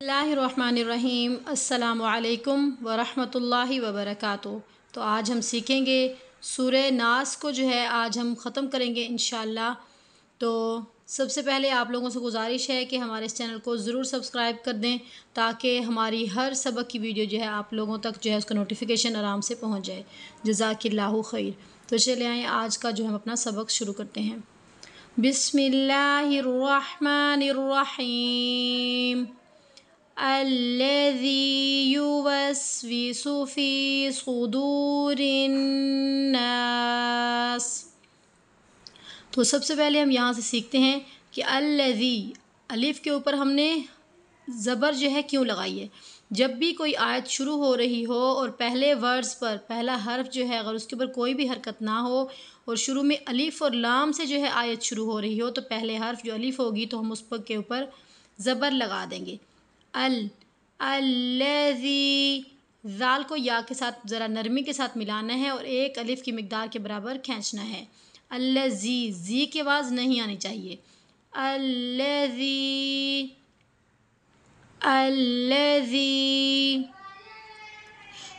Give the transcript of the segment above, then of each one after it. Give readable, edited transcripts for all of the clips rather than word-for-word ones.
बिस्मिल्लाहिर्रहमानिर्रहीम। अस्सलामु अलैकुम वरहमतुल्लाहि वबरकातुहू। तो आज हम सीखेंगे सूरह नास को जो है आज हम ख़त्म करेंगे इंशाअल्लाह। तो सबसे पहले आप लोगों से गुजारिश है कि हमारे इस चैनल को ज़रूर सब्सक्राइब कर दें ताकि हमारी हर सबक की वीडियो जो है आप लोगों तक जो है उसका नोटिफिकेशन आराम से पहुंच जाए। जज़ाकिल्लाहु खैर। तो चले आएँ आज का जो हम अपना सबक शुरू करते हैं। बिस्मिल्लाहिर्रहमानिर्रहीम। अल्लज़ी युवस्विसु फ़ी सुदूरिन्नास। तो सबसे पहले हम यहाँ से सीखते हैं कि अल्लज़ी अलिफ़ के ऊपर हमने ज़बर जो है क्यों लगाई है। जब भी कोई आयत शुरू हो रही हो और पहले वर्ड्स पर पहला हर्फ जो है अगर उसके ऊपर कोई भी हरकत ना हो और शुरू में अलिफ़ और लाम से जो है आयत शुरू हो रही हो तो पहले हर्फ जो अलिफ़ होगी तो हम उस पर के ऊपर ज़बर लगा देंगे। अल्लज़ी ज़ाल को या के साथ ज़रा नरमी के साथ मिलाना है और एक अलिफ़ की मिक़दार के बराबर खींचना है। अल्लज़ी जी की आवाज़ नहीं आनी चाहिए। अल्लज़ी अल्लज़ी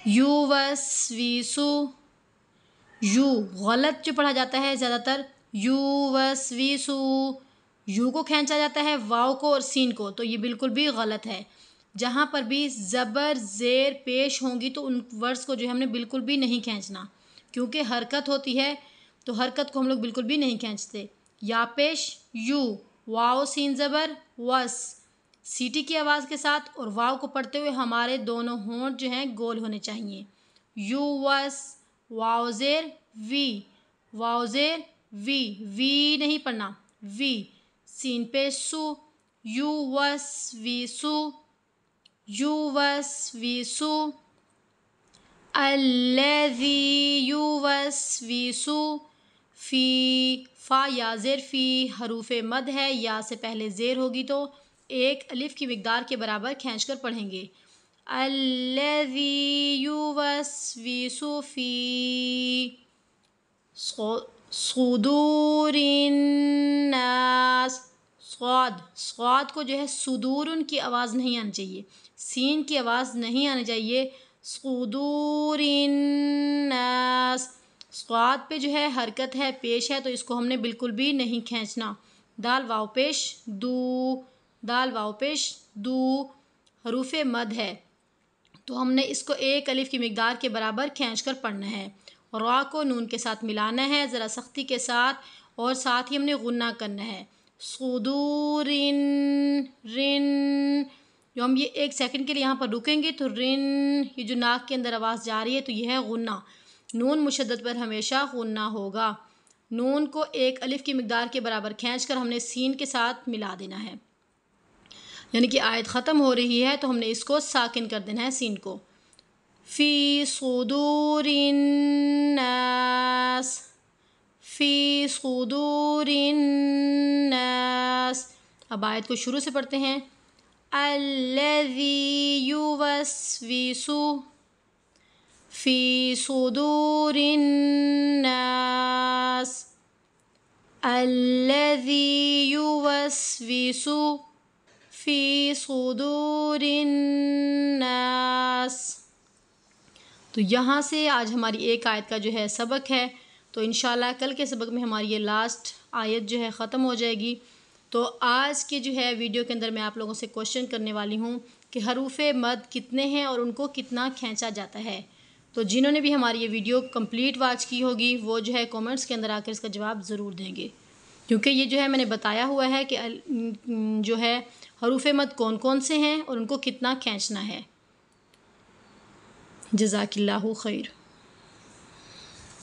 युवस्विसु यू गलत जो पढ़ा जाता है ज़्यादातर युवस्विसु यू को खींचा जाता है वाव को और सीन को, तो ये बिल्कुल भी गलत है। जहाँ पर भी ज़बर ज़ेर पेश होंगी तो उन वर्ड्स को जो है हमने बिल्कुल भी नहीं खींचना क्योंकि हरकत होती है तो हरकत को हम लोग बिल्कुल भी नहीं खींचते। या पेश यू वाव सीन ज़बर वस सीटी की आवाज़ के साथ और वाव को पढ़ते हुए हमारे दोनों होंठ जो हैं गोल होने चाहिए। यू वस वाव ज़ेर वी वाव ज़ेर वी वी नहीं पढ़ना वी सीन पे सु यू वस वी सु यू वस वी सु अल्लज़ी यू वस वी सु फ़ी फ़ा या ज़ेर फ़ी हरूफ़े मद है या से पहले ज़ेर होगी तो एक अलिफ़ की मिक़दार के बराबर खींचकर पढ़ेंगे। अल्लज़ी युवस्विसु फ़ी सुदूरिन्नास। स्वाद को जो है सुदूरुन की आवाज़ नहीं आनी चाहिए, सीन की आवाज़ नहीं आनी चाहिए। सुदूरिन्नास स्वाद पे जो है हरकत है पेश है तो इसको हमने बिल्कुल भी नहीं खींचना। दाल वाव पेश दू दाल वाव पेश दू हरूफ़े मद है तो हमने इसको एक अलिफ़ की मिक़दार के बराबर खींचकर पढ़ना है। रा को नून के साथ मिलाना है ज़रा सख्ती के साथ और साथ ही हमने गुन्ना करना है। सुदूरिन रिन जो हम ये एक सेकंड के लिए यहाँ पर रुकेंगे तो रिन ये जो नाक के अंदर आवाज़ जा रही है तो ये है गुन्ना। नून मुशद्दद पर हमेशा गुन्ना होगा। नून को एक अलिफ़ की मिक़दार के बराबर खींचकर हमने सीन के साथ मिला देना है। यानी कि आयत ख़त्म हो रही है तो हमने इसको साकिन कर देना है सीन को। फ़ी सुदूरिन्नास फ़ी सुदूरिन्नास। अब आयत को शुरू से पढ़ते हैं। अल्लज़ी युवस्विसु फ़ी सुदूरिन्नास अल्लज़ी युवस्विसु फ़ी सुदूरिन्नास। तो यहाँ से आज हमारी एक आयत का जो है सबक है तो इंशाल्लाह कल के सबक में हमारी ये लास्ट आयत जो है ख़त्म हो जाएगी। तो आज के जो है वीडियो के अंदर मैं आप लोगों से क्वेश्चन करने वाली हूँ कि हरूफ़े मद कितने हैं और उनको कितना खींचा जाता है। तो जिन्होंने भी हमारी ये वीडियो कंप्लीट वॉच की होगी वो जो है कमेंट्स के अंदर आकर इसका जवाब ज़रूर देंगे क्योंकि ये जो है मैंने बताया हुआ है कि जो है हरूफ़े मद कौन कौन से हैं और उनको कितना खींचना है। जज़ाकिल्लाहु खैर।